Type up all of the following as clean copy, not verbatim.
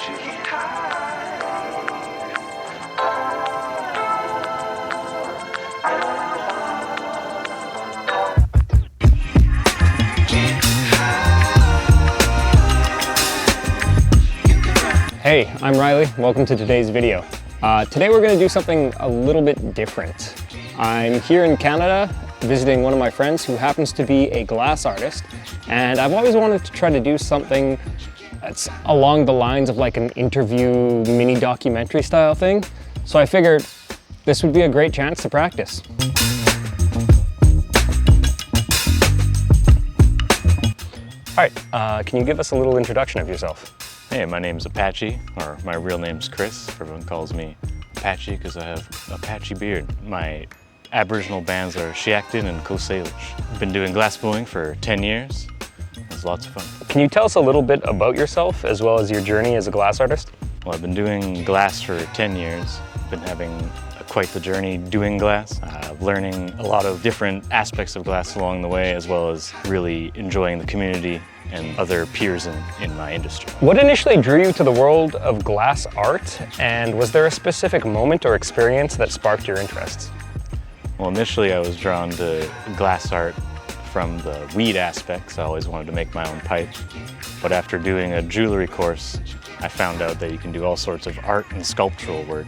Hey, I'm Riley. Welcome to today's video. Today we're going to do something a little bit different. I'm here in Canada visiting one of my friends who happens to be a glass artist, and I've always wanted to try to do something that's along the lines of like an interview mini documentary style thing. So I figured this would be a great chance to practice. All right, can you give us a little introduction of yourself? Hey, my name's Apache, or my real name's Chris. Everyone calls me Apache because I have a patchy beard. My Aboriginal bands are Shiaktin and Coast Salish. I've been doing glass blowing for 10 years. It was lots of fun. Can you tell us a little bit about yourself as well as your journey as a glass artist? Well, I've been doing glass for 10 years. Been having quite the journey doing glass, learning a lot of different aspects of glass along the way, as well as really enjoying the community and other peers in my industry. What initially drew you to the world of glass art, and was there a specific moment or experience that sparked your interests? Well, initially I was drawn to glass art from the weed aspects. I always wanted to make my own pipe, but after doing a jewelry course, I found out that you can do all sorts of art and sculptural work.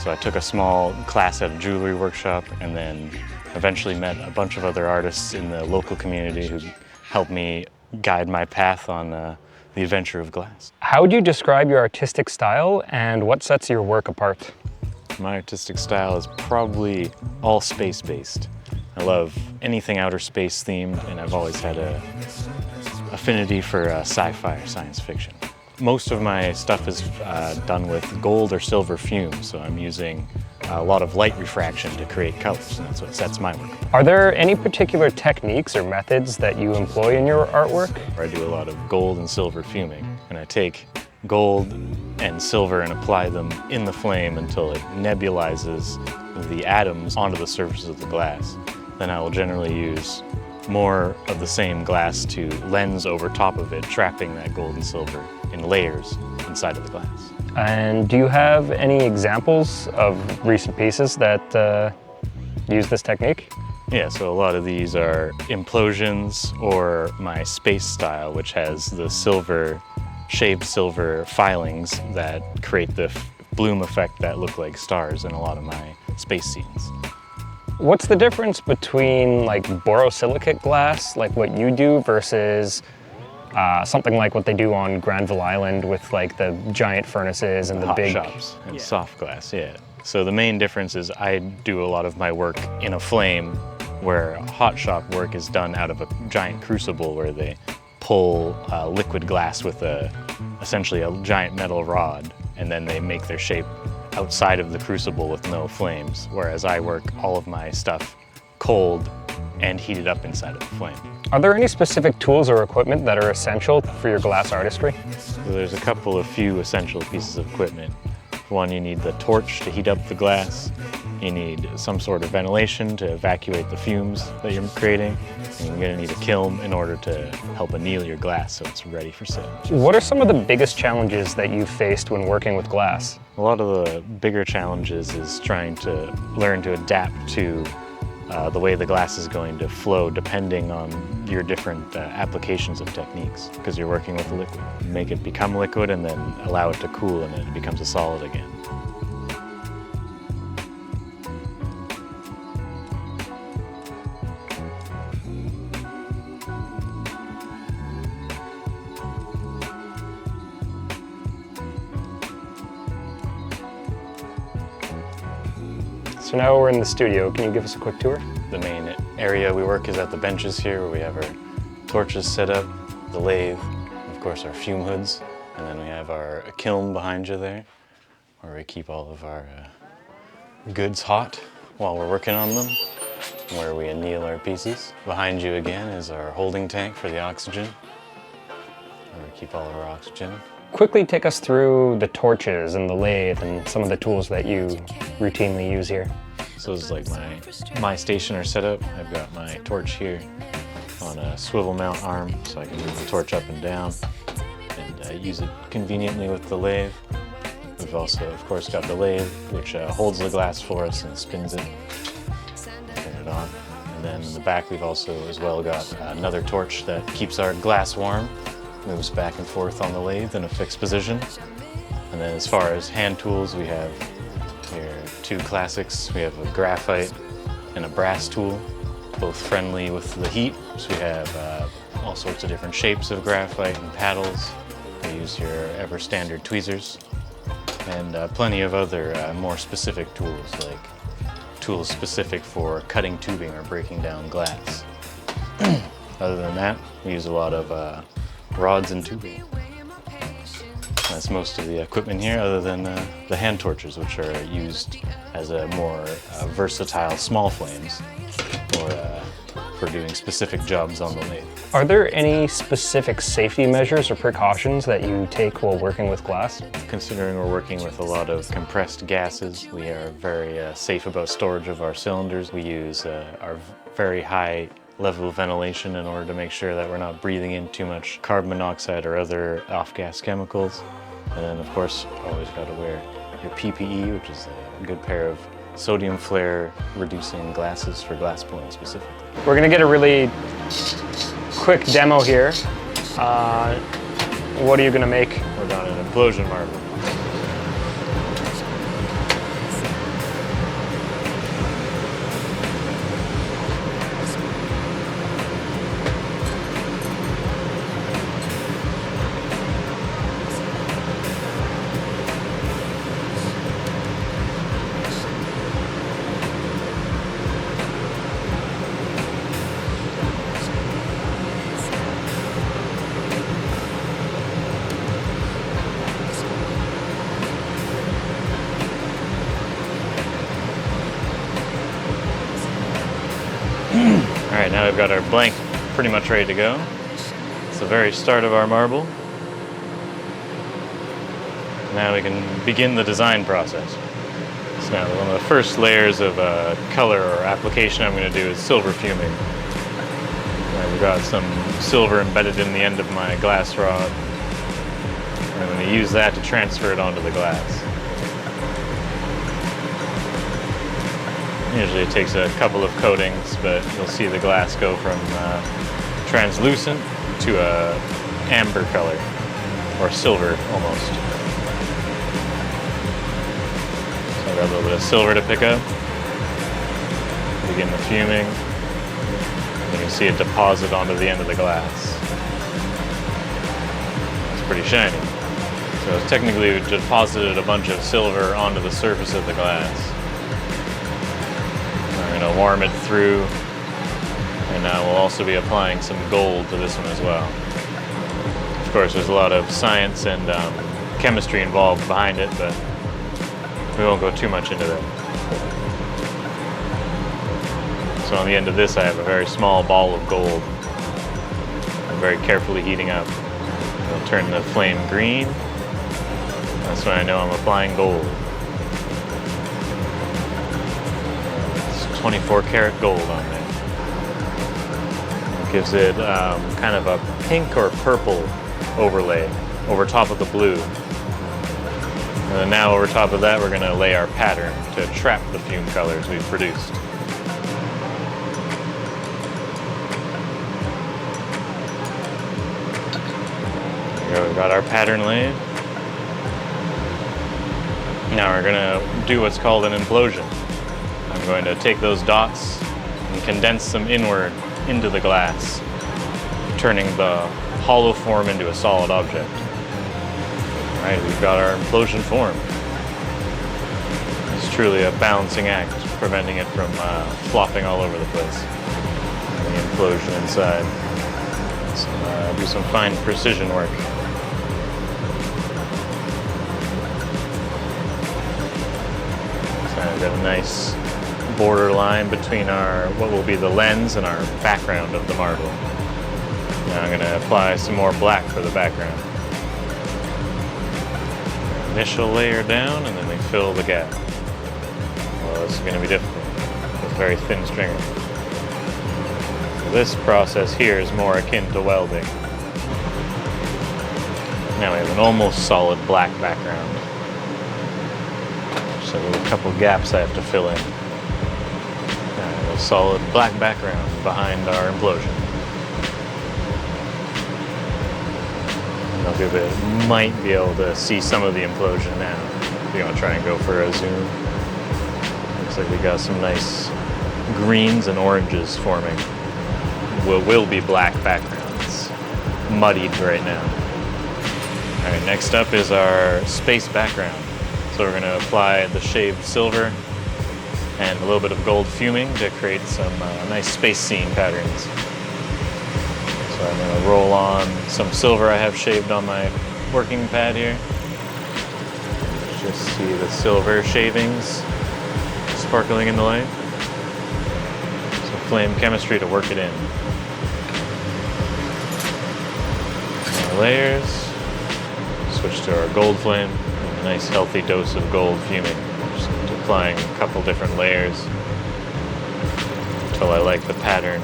So I took a small class at a jewelry workshop and then eventually met a bunch of other artists in the local community who helped me guide my path on the adventure of glass. How would you describe your artistic style and what sets your work apart? My artistic style is probably all space-based. I love anything outer space themed, and I've always had a affinity for sci-fi or science fiction. Most of my stuff is done with gold or silver fumes, so I'm using a lot of light refraction to create colors, and that's what sets my work apart. Are there any particular techniques or methods that you employ in your artwork? I do a lot of gold and silver fuming, and I take gold and silver and apply them in the flame until it nebulizes the atoms onto the surface of the glass. Then I will generally use more of the same glass to lens over top of it, trapping that gold and silver in layers inside of the glass. And do you have any examples of recent pieces that use this technique? Yeah, so a lot of these are implosions or my space style, which has the silver, shaved silver filings that create the bloom effect that look like stars in a lot of my space scenes. What's the difference between like borosilicate glass, like what you do, versus something like what they do on Granville Island with like the giant furnaces and the hot big shops and soft glass, yeah. So the main difference is I do a lot of my work in a flame, where hot shop work is done out of a giant crucible where they pull liquid glass with essentially a giant metal rod, and then they make their shape outside of the crucible with no flames, whereas I work all of my stuff cold and heated up inside of the flame. Are there any specific tools or equipment that are essential for your glass artistry? So there's a few essential pieces of equipment. For one, you need the torch to heat up the glass. You need some sort of ventilation to evacuate the fumes that you're creating. And you're going to need a kiln in order to help anneal your glass so it's ready for sale. What are some of the biggest challenges that you've faced when working with glass? A lot of the bigger challenges is trying to learn to adapt to the way the glass is going to flow depending on your different applications of techniques, because you're working with a liquid. Make it become liquid and then allow it to cool, and then it becomes a solid again. So now we're in the studio. Can you give us a quick tour? The main area we work is at the benches here, where we have our torches set up, the lathe, and of course our fume hoods, and then we have our kiln behind you there, where we keep all of our goods hot while we're working on them, where we anneal our pieces. Behind you again is our holding tank for the oxygen, where we keep all of our oxygen. Quickly take us through the torches and the lathe and some of the tools that you routinely use here. So this is like my stationer setup. I've got my torch here on a swivel mount arm, so I can move the torch up and down. And use it conveniently with the lathe. We've also, of course, got the lathe, which holds the glass for us and spins it. Turn it on. And then in the back, we've also as well got another torch that keeps our glass warm, moves back and forth on the lathe in a fixed position. And then as far as hand tools, we have here two classics. We have a graphite and a brass tool, both friendly with the heat. So we have all sorts of different shapes of graphite and paddles. We use your ever standard tweezers, and plenty of other more specific tools, like tools specific for cutting tubing or breaking down glass. Other than that, we use a lot of rods and tubing. That's most of the equipment here, other than the hand torches, which are used as a more versatile small flames, or for doing specific jobs on the lathe. Are there any specific safety measures or precautions that you take while working with glass? Considering we're working with a lot of compressed gases, we are very safe about storage of our cylinders. We use our very high level of ventilation in order to make sure that we're not breathing in too much carbon monoxide or other off-gas chemicals. And then, of course, always got to wear your PPE, which is a good pair of sodium flare reducing glasses for glass pulling specifically. We're gonna get a really quick demo here. What are you gonna make? We're on an implosion marble. All right, now we've got our blank pretty much ready to go. It's the very start of our marble. Now we can begin the design process. So now one of the first layers of color or application I'm going to do is silver fuming. I've got some silver embedded in the end of my glass rod. I'm going to use that to transfer it onto the glass. Usually it takes a couple of coatings, but you'll see the glass go from translucent to a amber color, or silver almost. So I've got a little bit of silver to pick up. Begin the fuming. You can see it deposit onto the end of the glass. It's pretty shiny. So technically we deposited a bunch of silver onto the surface of the glass. We're going to warm it through, and we'll also be applying some gold to this one as well. Of course, there's a lot of science and chemistry involved behind it, but we won't go too much into that. So on the end of this, I have a very small ball of gold. I'm very carefully heating up. I'll turn the flame green. That's when I know I'm applying gold. 24 karat gold on there. It gives it kind of a pink or purple overlay over top of the blue. And then now over top of that we're going to lay our pattern to trap the fume colors we've produced. There we go, we've got our pattern laid. Now we're going to do what's called an implosion. I'm going to take those dots and condense them inward into the glass, turning the hollow form into a solid object. All right, we've got our implosion form. It's truly a balancing act, preventing it from flopping all over the place. And the implosion inside. So do some fine precision work. So I've got a nice border line between our what will be the lens and our background of the marble. Now I'm going to apply some more black for the background. Initial layer down, and then we fill the gap. Well, this is going to be difficult with very thin stringer. So this process here is more akin to welding. Now we have an almost solid black background. Just a little couple gaps I have to fill in. A solid black background behind our implosion. I'll give it, might be able to see some of the implosion now. If you want to try and go for a zoom. Looks like we got some nice greens and oranges forming. Will be black backgrounds. Muddied right now. Alright, next up is our space background. So we're going to apply the shaved silver and a little bit of gold fuming to create some nice space scene patterns. So I'm going to roll on some silver I have shaved on my working pad here. Just see the silver shavings sparkling in the light. Some flame chemistry to work it in. More layers. Switch to our gold flame. A nice healthy dose of gold fuming. Just applying a couple different layers until I like the pattern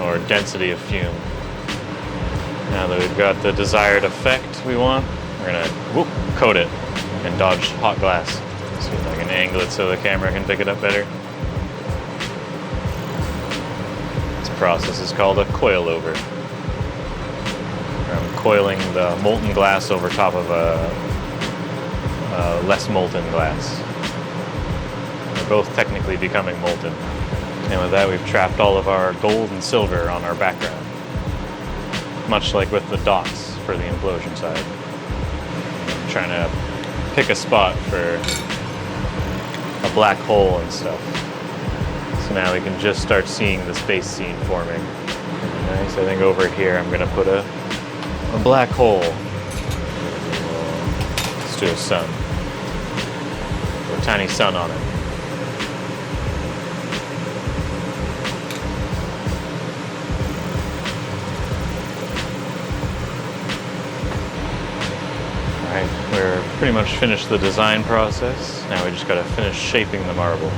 or density of fume. Now that we've got the desired effect we want, we're gonna coat it and dodge hot glass. See if I can angle it so the camera can pick it up better. This process is called a coil over. I'm coiling the molten glass over top of a less molten glass. They're both technically becoming molten. And with that, we've trapped all of our gold and silver on our background. Much like with the dots for the implosion side. I'm trying to pick a spot for a black hole and stuff. So now we can just start seeing the space scene forming. Nice. I think over here I'm going to put a black hole. Let's do a sun. A tiny sun on it. Alright, we're pretty much finished the design process. Now we just got to finish shaping the marble.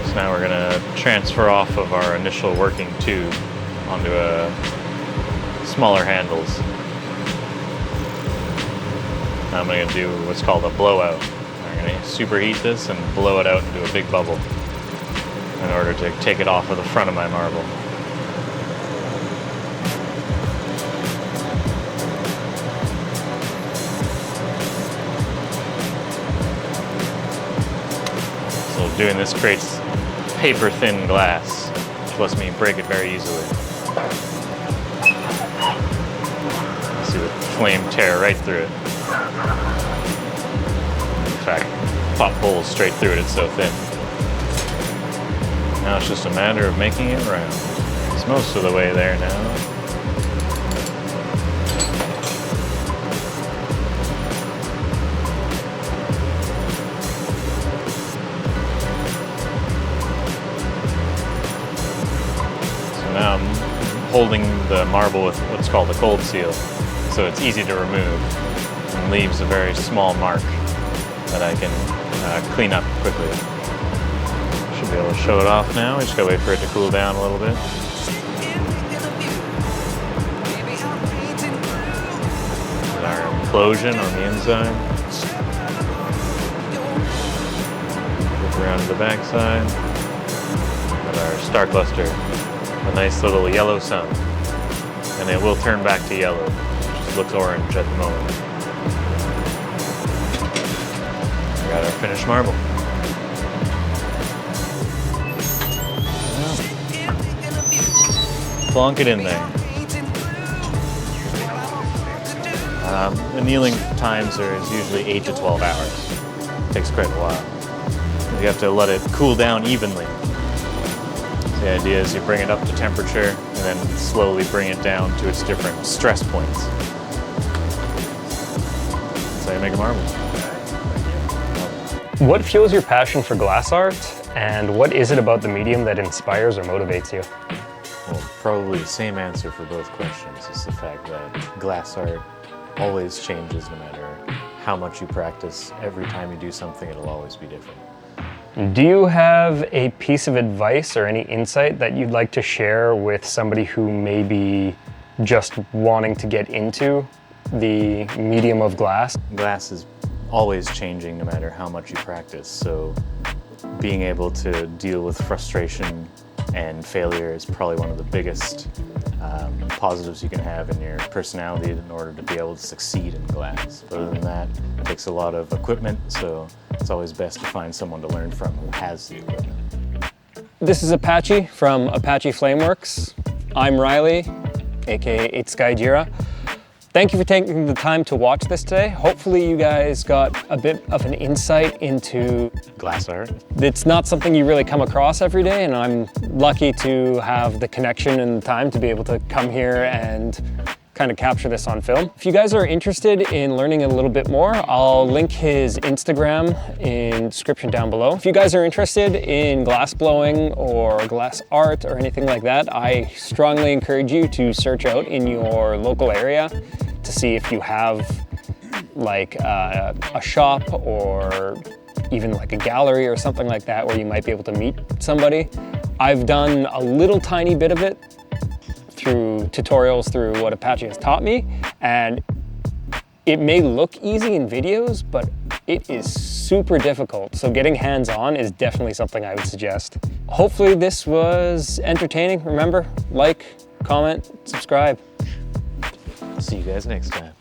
So now we're going to transfer off of our initial working tube onto smaller handles. Now I'm going to do what's called a blowout. I'm going to superheat this and blow it out into a big bubble in order to take it off of the front of my marble. So doing this creates paper thin glass, which lets me break it very easily. See the flame tear right through it. In fact, pop holes straight through it, it's so thin. Now it's just a matter of making it round. It's most of the way there now. So now I'm holding the marble with what's called a cold seal, so it's easy to remove and leaves a very small mark that I can clean up quickly. Should be able to show it off now. We just gotta wait for it to cool down a little bit. Our implosion on the inside. Look around to the back side. Got our star cluster, a nice little yellow sun, and it will turn back to yellow. It just looks orange at the moment. We got our finished marble. Plonk it in there. Annealing times is usually 8 to 12 hours. It takes quite a while. You have to let it cool down evenly. So the idea is you bring it up to temperature and then slowly bring it down to its different stress points. That's how you make a marble. What fuels your passion for glass art, and what is it about the medium that inspires or motivates you? Well, probably the same answer for both questions is the fact that glass art always changes no matter how much you practice. Every time you do something, it'll always be different. Do you have a piece of advice or any insight that you'd like to share with somebody who may be just wanting to get into the medium of glass? Glass is always changing no matter how much you practice, so being able to deal with frustration and failure is probably one of the biggest positives you can have in your personality in order to be able to succeed in glass. But other than that, it takes a lot of equipment, so it's always best to find someone to learn from who has the equipment. This is Apache from Apache Flameworks. I'm Riley, aka It's Jira. Thank you for taking the time to watch this today. Hopefully you guys got a bit of an insight into Glass art. It's not something you really come across every day, and I'm lucky to have the connection and the time to be able to come here and kind of capture this on film. If you guys are interested in learning a little bit more, I'll link his Instagram in the description down below. If you guys are interested in glass blowing or glass art or anything like that, I strongly encourage you to search out in your local area to see if you have like a shop or even like a gallery or something like that where you might be able to meet somebody. I've done a little tiny bit of it through tutorials through what Apache has taught me, and it may look easy in videos, but it is super difficult. So getting hands-on is definitely something I would suggest. Hopefully this was entertaining. Remember, like, comment, subscribe. See you guys next time.